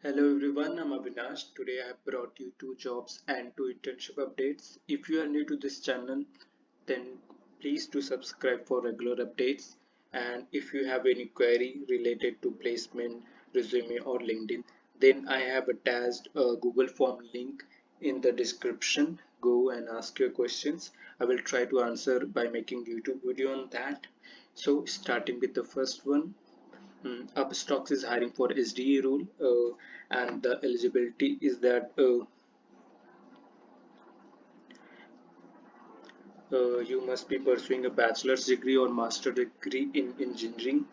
Hello everyone, I'm Avinash. Today I have brought you two jobs and two internship updates. If you are new to this channel, then please do subscribe for regular updates. And if you have any query related to placement, resume or LinkedIn, then I have attached a Google form link in the description. Go and ask your questions. I will try to answer by making YouTube video on that. So starting with the first one. Upstox is hiring for SDE role, and the eligibility is that you must be pursuing a bachelor's degree or master degree in engineering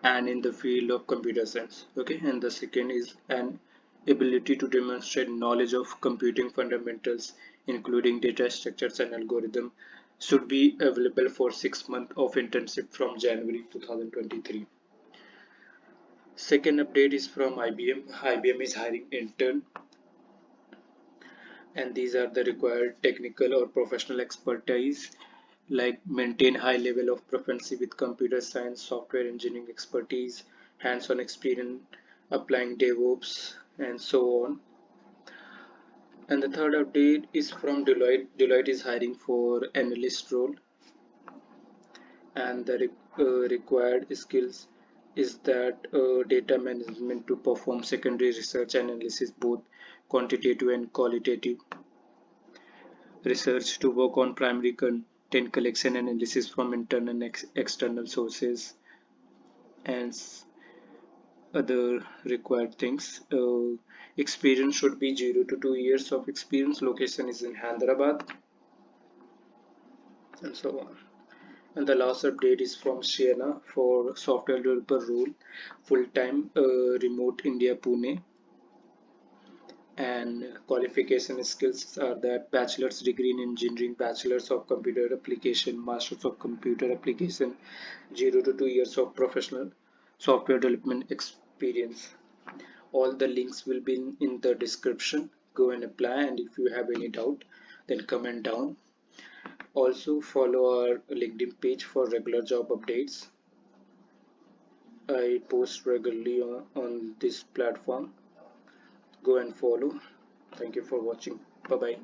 and in the field of computer science. Okay, and the second is an ability to demonstrate knowledge of computing fundamentals, including data structures and algorithm, should be available for 6 months of internship from January 2023. Second update is from IBM. IBM is hiring intern, and these are the required technical or professional expertise like maintain high level of proficiency with computer science, software engineering expertise, hands-on experience applying DevOps, and so on. And the third update is from Deloitte. Deloitte is hiring for analyst role, and the required skills is that data management to perform secondary research analysis, both quantitative and qualitative research, to work on primary content collection and analysis from internal and external sources, and other required things. Experience should be 0 to 2 years of experience. Location is in Hyderabad, and so on. And the last update is from Ciena for software developer role, full-time, remote India, Pune. And qualification skills are that bachelor's degree in engineering, bachelor's of computer application, master's of computer application, 0 to 2 years of professional software development experience. All the links will be in the description. Go and apply, and if you have any doubt, then comment down. Also follow our LinkedIn page for regular job updates. I post regularly on this platform. Go and follow. Thank you for watching. Bye bye.